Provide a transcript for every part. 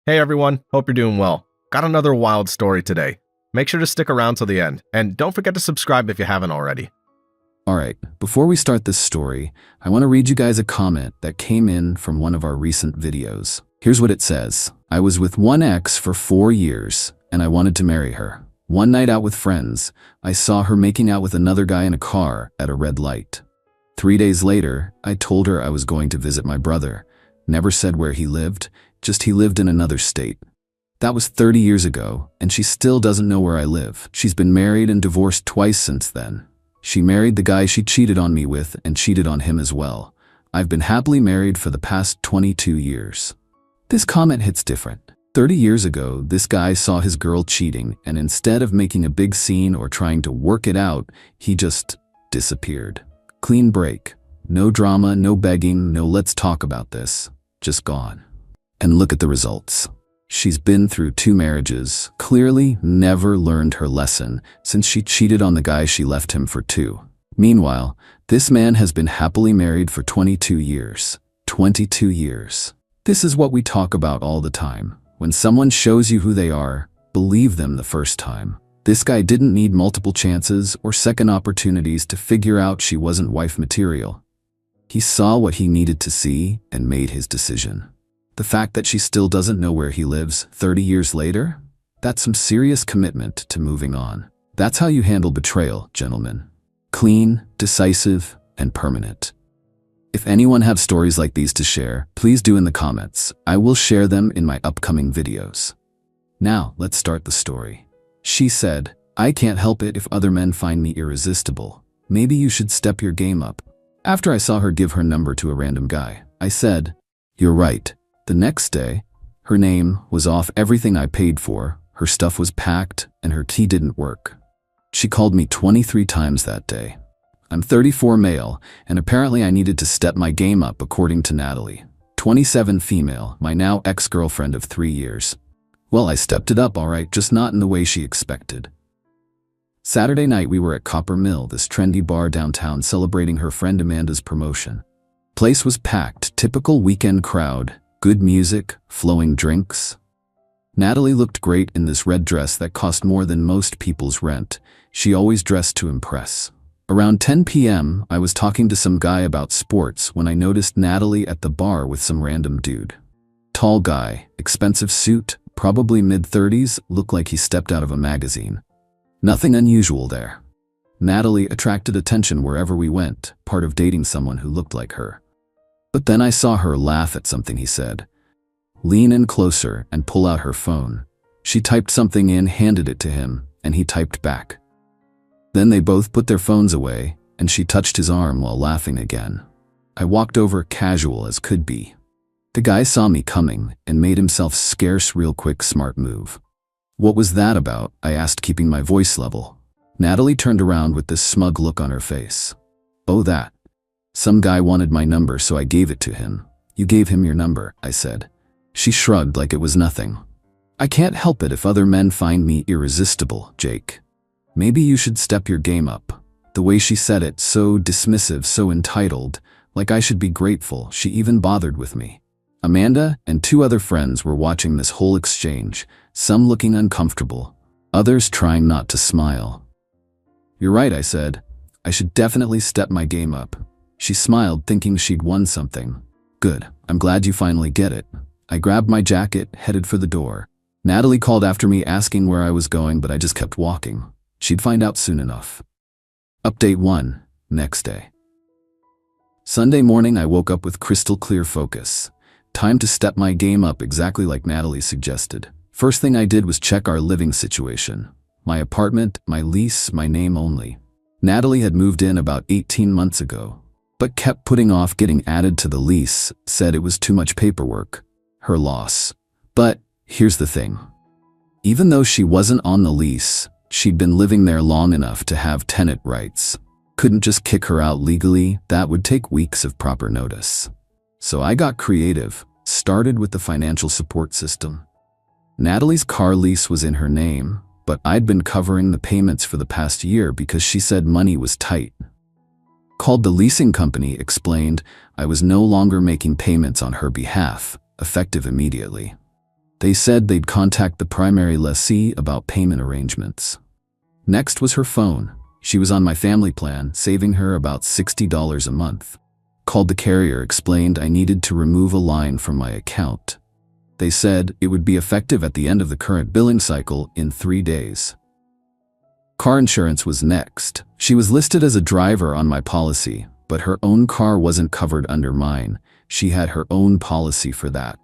Hey everyone, hope you're doing well. Got another wild story today. Make sure to stick around till the end, and don't forget to subscribe if you haven't already. Alright, before we start this story, I want to read you guys a comment that came in from one of our recent videos. Here's what it says. I was with one ex for 4 years, and I wanted to marry her. One night out with friends, I saw her making out with another guy in a car at a red light. 3 days later, I told her I was going to visit my brother. Never said where he lived, just he lived in another state. That was 30 years ago, and she still doesn't know where I live. She's been married and divorced twice since then. She married the guy she cheated on me with and cheated on him as well. I've been happily married for the past 22 years. This comment hits different. 30 years ago, this guy saw his girl cheating, and instead of making a big scene or trying to work it out, he just disappeared. Clean break. No drama, no begging, no let's talk about this. Just gone. And look at the results. She's been through 2 marriages, clearly never learned her lesson since she cheated on the guy she left him for 2. Meanwhile, this man has been happily married for 22 years. 22 years. This is what we talk about all the time. When someone shows you who they are, believe them the first time. This guy didn't need multiple chances or second opportunities to figure out she wasn't wife material. He saw what he needed to see and made his decision. The fact that she still doesn't know where he lives 30 years later? That's some serious commitment to moving on. That's how you handle betrayal, gentlemen. Clean, decisive, and permanent. If anyone have stories like these to share, please do in the comments. I will share them in my upcoming videos. Now, let's start the story. She said, I can't help it if other men find me irresistible. Maybe you should step your game up. After I saw her give her number to a random guy, I said, you're right. The next day, her name was off everything I paid for, her stuff was packed, and her key didn't work. She called me 23 times that day. I'm 34 male, and apparently I needed to step my game up according to Natalie. 27 female, my now ex-girlfriend of 3 years. Well, I stepped it up alright, just not in the way she expected. Saturday night we were at Copper Mill, this trendy bar downtown, celebrating her friend Amanda's promotion. Place was packed, typical weekend crowd. Good music, flowing drinks. Natalie looked great in this red dress that cost more than most people's rent. She always dressed to impress. Around 10 p.m., I was talking to some guy about sports when I noticed Natalie at the bar with some random dude. Tall guy, expensive suit, probably mid-30s, looked like he stepped out of a magazine. Nothing unusual there. Natalie attracted attention wherever we went, part of dating someone who looked like her. But then I saw her laugh at something he said. Lean in closer and pull out her phone. She typed something in, handed it to him, and he typed back. Then they both put their phones away, and she touched his arm while laughing again. I walked over, casual as could be. The guy saw me coming and made himself scarce real quick. Smart move. What was that about? I asked, keeping my voice level. Natalie turned around with this smug look on her face. Oh, that. Some guy wanted my number, so I gave it to him. You gave him your number, I said. She shrugged like it was nothing. I can't help it if other men find me irresistible, Jake. Maybe you should step your game up. The way she said it, so dismissive, so entitled, like I should be grateful she even bothered with me. Amanda and 2 other friends were watching this whole exchange, some looking uncomfortable, others trying not to smile. You're right, I said. I should definitely step my game up. She smiled, thinking she'd won something. Good, I'm glad you finally get it. I grabbed my jacket, headed for the door. Natalie called after me asking where I was going, but I just kept walking. She'd find out soon enough. Update 1, next day. Sunday morning I woke up with crystal clear focus. Time to step my game up exactly like Natalie suggested. First thing I did was check our living situation. My apartment, my lease, my name only. Natalie had moved in about 18 months ago, but kept putting off getting added to the lease, said it was too much paperwork. Her loss. But here's the thing. Even though she wasn't on the lease, she'd been living there long enough to have tenant rights. Couldn't just kick her out legally, that would take weeks of proper notice. So I got creative, started with the financial support system. Natalie's car lease was in her name, but I'd been covering the payments for the past year because she said money was tight. Called the leasing company, explained I was no longer making payments on her behalf, effective immediately. They said they'd contact the primary lessee about payment arrangements. Next was her phone. She was on my family plan, saving her about $60 a month. Called the carrier, explained I needed to remove a line from my account. They said it would be effective at the end of the current billing cycle in 3 days. Car insurance was next. She was listed as a driver on my policy, but her own car wasn't covered under mine. She had her own policy for that.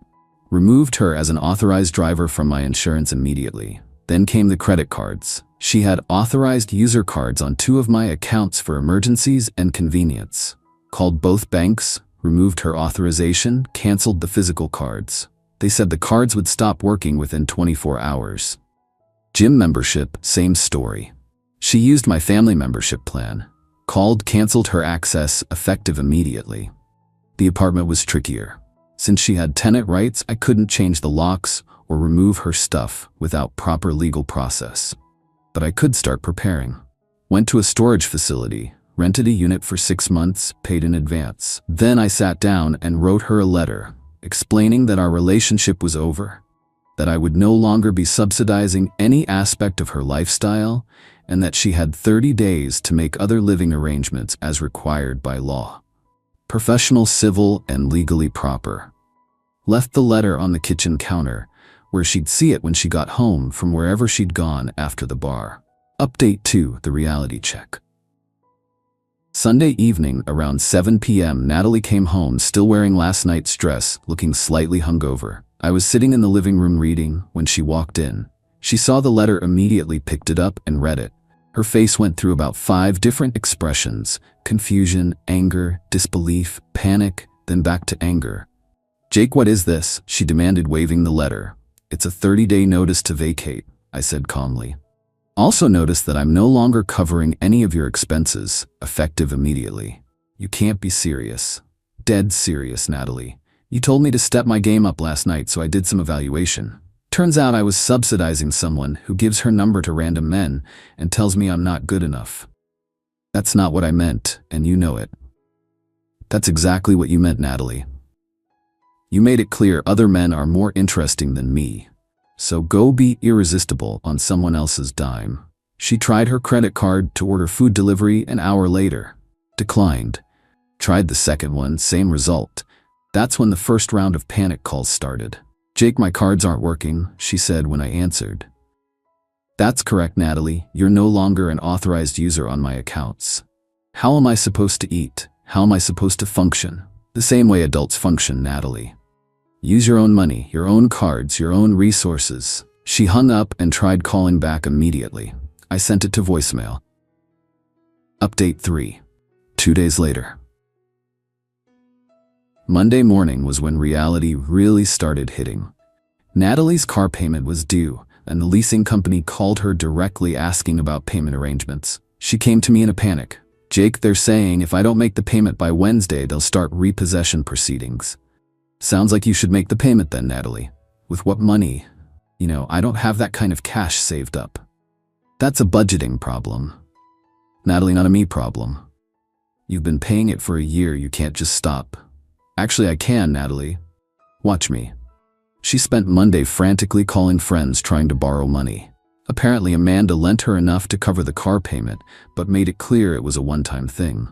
Removed her as an authorized driver from my insurance immediately. Then came the credit cards. She had authorized user cards on 2 of my accounts for emergencies and convenience. Called both banks, removed her authorization, canceled the physical cards. They said the cards would stop working within 24 hours. Gym membership, same story. She used my family membership plan. Called, canceled her access, effective immediately. The apartment was trickier. Since she had tenant rights, I couldn't change the locks or remove her stuff without proper legal process. But I could start preparing. Went to a storage facility, rented a unit for 6 months, paid in advance. Then I sat down and wrote her a letter, explaining that our relationship was over, that I would no longer be subsidizing any aspect of her lifestyle, and that she had 30 days to make other living arrangements as required by law. Professional, civil, and legally proper. Left the letter on the kitchen counter, where she'd see it when she got home from wherever she'd gone after the bar. Update 2, the reality check. Sunday evening around 7 p.m. Natalie came home still wearing last night's dress, looking slightly hungover. I was sitting in the living room reading when she walked in. She saw the letter, immediately picked it up and read it. Her face went through about 5 different expressions: confusion, anger, disbelief, panic, then back to anger. "Jake, what is this?" she demanded, waving the letter. "It's a 30-day notice to vacate," I said calmly. "Also notice that I'm no longer covering any of your expenses, effective immediately." "You can't be serious." "Dead serious, Natalie. You told me to step my game up last night, so I did some evaluation. Turns out I was subsidizing someone who gives her number to random men and tells me I'm not good enough." "That's not what I meant, and you know it." "That's exactly what you meant, Natalie. You made it clear other men are more interesting than me. So go be irresistible on someone else's dime." She tried her credit card to order food delivery an hour later. Declined. Tried the second one, same result. That's when the first round of panic calls started. "Jake, my cards aren't working," she said when I answered. "That's correct, Natalie. You're no longer an authorized user on my accounts. How am I supposed to eat? How am I supposed to function? The same way adults function, Natalie. Use your own money, your own cards, your own resources." She hung up and tried calling back immediately. I sent it to voicemail. Update 3. 2 days later. Monday morning was when reality really started hitting. Natalie's car payment was due, and the leasing company called her directly asking about payment arrangements. She came to me in a panic. "Jake, they're saying if I don't make the payment by Wednesday, they'll start repossession proceedings." "Sounds like you should make the payment then, Natalie." "With what money? I don't have that kind of cash saved up." "That's a budgeting problem." "Natalie, not a me problem. You've been paying it for a year, you can't just stop." "Actually, I can, Natalie. Watch me." She spent Monday frantically calling friends trying to borrow money. Apparently, Amanda lent her enough to cover the car payment, but made it clear it was a one-time thing.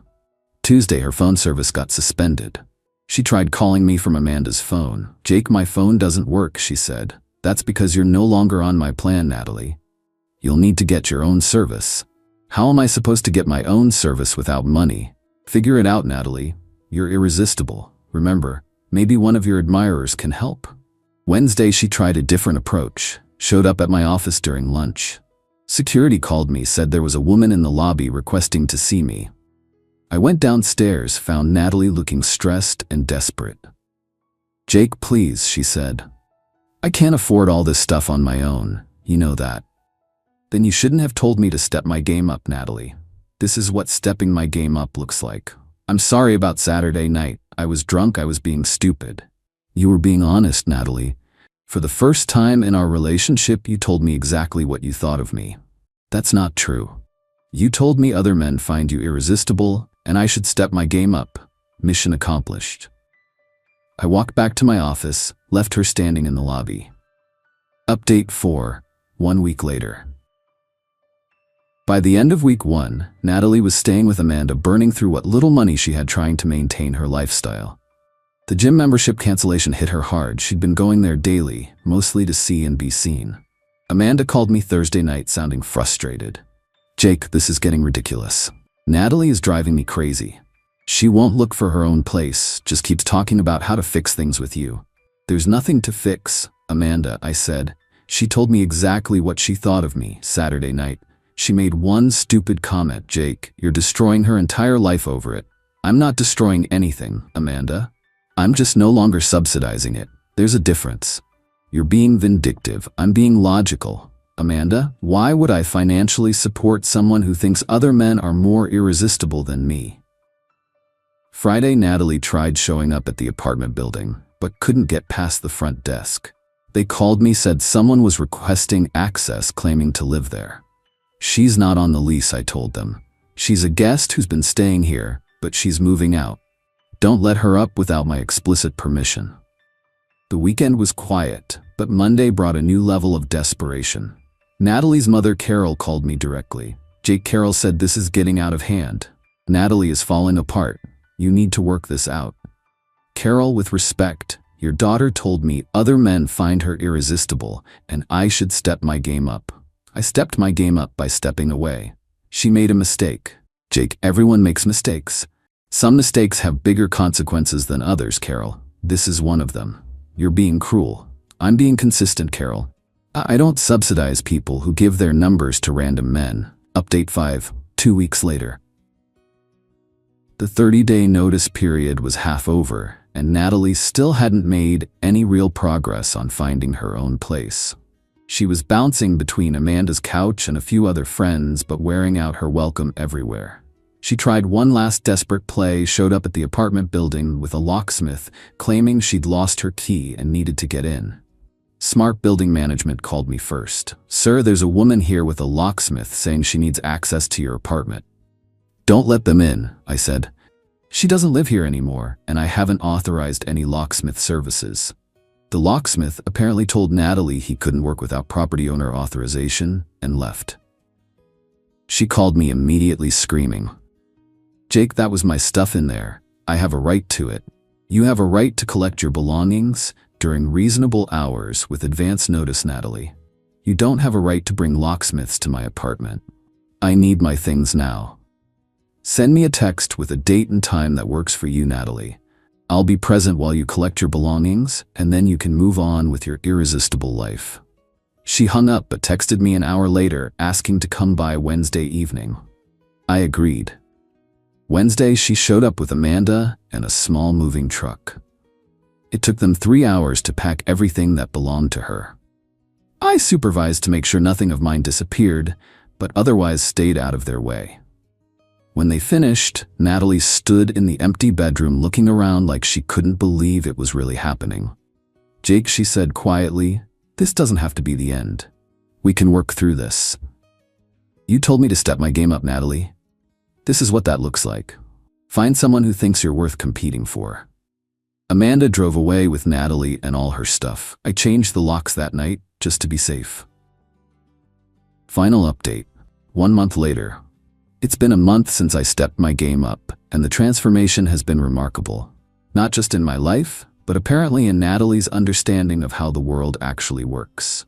Tuesday, her phone service got suspended. She tried calling me from Amanda's phone. "Jake, my phone doesn't work," she said. "That's because you're no longer on my plan, Natalie. You'll need to get your own service." "How am I supposed to get my own service without money?" "Figure it out, Natalie. You're irresistible. Remember, maybe one of your admirers can help." Wednesday, she tried a different approach. Showed up at my office during lunch. Security called me, said there was a woman in the lobby requesting to see me. I went downstairs, found Natalie looking stressed and desperate. "Jake, please," she said. "I can't afford all this stuff on my own, you know that." "Then you shouldn't have told me to step my game up, Natalie. This is what stepping my game up looks like. I'm sorry about Saturday night. I was drunk, I was being stupid." "You were being honest, Natalie. For the first time in our relationship, you told me exactly what you thought of me." "That's not true. You told me other men find you irresistible, and I should step my game up. Mission accomplished." I walked back to my office, left her standing in the lobby. Update 4, 1 week later. By the end of week 1, Natalie was staying with Amanda, burning through what little money she had trying to maintain her lifestyle. The gym membership cancellation hit her hard. She'd been going there daily, mostly to see and be seen. Amanda called me Thursday night sounding frustrated. "Jake, this is getting ridiculous. Natalie is driving me crazy. She won't look for her own place, just keeps talking about how to fix things with you." "There's nothing to fix, Amanda," I said. "She told me exactly what she thought of me Saturday night. She made one stupid comment. Jake, you're destroying her entire life over it." "I'm not destroying anything, Amanda. I'm just no longer subsidizing it. There's a difference. You're being vindictive. I'm being logical. Amanda, why would I financially support someone who thinks other men are more irresistible than me?" Friday, Natalie tried showing up at the apartment building, but couldn't get past the front desk. They called me, said someone was requesting access, claiming to live there. "She's not on the lease," I told them. "She's a guest who's been staying here, but she's moving out. Don't let her up without my explicit permission." The weekend was quiet, but Monday brought a new level of desperation. Natalie's mother, Carol, called me directly. "Jake," Carol said, "this is getting out of hand. Natalie is falling apart. You need to work this out." "Carol, with respect, your daughter told me other men find her irresistible, and I should step my game up." I stepped my game up by stepping away. "She made a mistake." "Jake, everyone makes mistakes. Some mistakes have bigger consequences than others, Carol. This is one of them. You're being cruel." "I'm being consistent, Carol. I don't subsidize people who give their numbers to random men." Update 5, 2 weeks later. The 30-day notice period was half over, and Natalie still hadn't made any real progress on finding her own place. She was bouncing between Amanda's couch and a few other friends, but wearing out her welcome everywhere. She tried one last desperate play, showed up at the apartment building with a locksmith, claiming she'd lost her key and needed to get in. Smart building management called me first. "Sir, there's a woman here with a locksmith saying she needs access to your apartment." "Don't let them in," I said. "She doesn't live here anymore, and I haven't authorized any locksmith services." The locksmith apparently told Natalie he couldn't work without property owner authorization and left. She called me immediately, screaming, "Jake, that was my stuff in there. I have a right to it. You have a right to collect your belongings during reasonable hours with advance notice, Natalie. You don't have a right to bring locksmiths to my apartment. I need my things now. Send me a text with a date and time that works for you, Natalie. I'll be present while you collect your belongings, and then you can move on with your irresistible life." She hung up but texted me an hour later asking to come by Wednesday evening. I agreed. Wednesday, she showed up with Amanda and a small moving truck. It took them 3 hours to pack everything that belonged to her. I supervised to make sure nothing of mine disappeared, but otherwise stayed out of their way. When they finished, Natalie stood in the empty bedroom looking around like she couldn't believe it was really happening. "Jake," she said quietly, "this doesn't have to be the end. We can work through this. You told me to step my game up, Natalie. This is what that looks like. Find someone who thinks you're worth competing for." Amanda drove away with Natalie and all her stuff. I changed the locks that night just to be safe. Final update. 1 month later. It's been a month since I stepped my game up, and the transformation has been remarkable. Not just in my life, but apparently in Natalie's understanding of how the world actually works.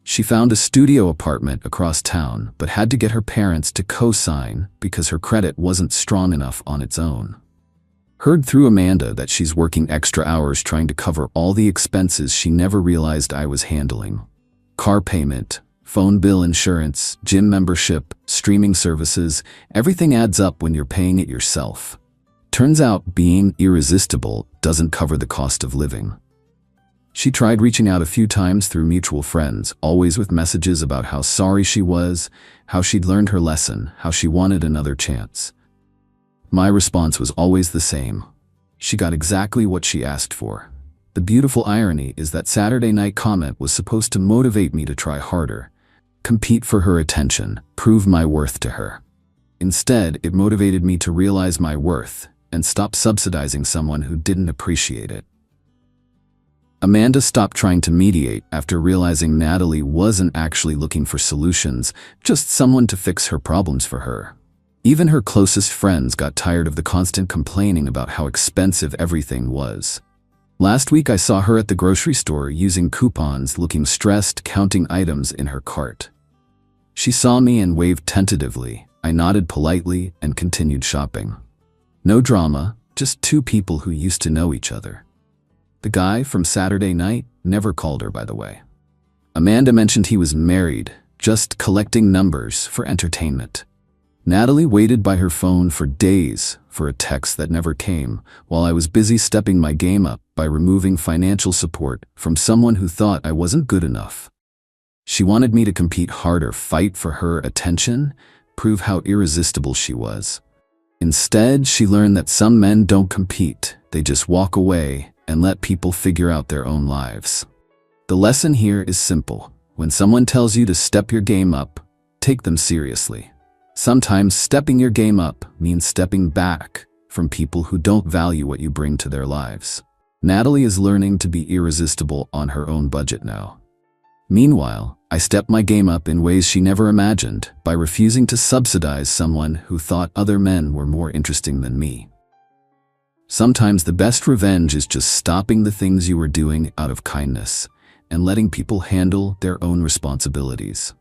She found a studio apartment across town, but had to get her parents to co-sign because her credit wasn't strong enough on its own. Heard through Amanda that she's working extra hours trying to cover all the expenses she never realized I was handling. Car payment, phone bill, insurance, gym membership, streaming services, everything adds up when you're paying it yourself. Turns out being irresistible doesn't cover the cost of living. She tried reaching out a few times through mutual friends, always with messages about how sorry she was, how she'd learned her lesson, how she wanted another chance. My response was always the same. She got exactly what she asked for. The beautiful irony is that Saturday night comment was supposed to motivate me to try harder, compete for her attention, prove my worth to her. Instead, it motivated me to realize my worth and stop subsidizing someone who didn't appreciate it. Amanda stopped trying to mediate after realizing Natalie wasn't actually looking for solutions, just someone to fix her problems for her. Even her closest friends got tired of the constant complaining about how expensive everything was. Last week I saw her at the grocery store using coupons, looking stressed, counting items in her cart. She saw me and waved tentatively. I nodded politely and continued shopping. No drama, just two people who used to know each other. The guy from Saturday night never called her, by the way. Amanda mentioned he was married, just collecting numbers for entertainment. Natalie waited by her phone for days for a text that never came, while I was busy stepping my game up by removing financial support from someone who thought I wasn't good enough. She wanted me to compete harder, fight for her attention, prove how irresistible she was. Instead, she learned that some men don't compete, they just walk away and let people figure out their own lives. The lesson here is simple. When someone tells you to step your game up, take them seriously. Sometimes stepping your game up means stepping back from people who don't value what you bring to their lives. Natalie is learning to be irresistible on her own budget now. Meanwhile, I stepped my game up in ways she never imagined by refusing to subsidize someone who thought other men were more interesting than me. Sometimes the best revenge is just stopping the things you were doing out of kindness and letting people handle their own responsibilities.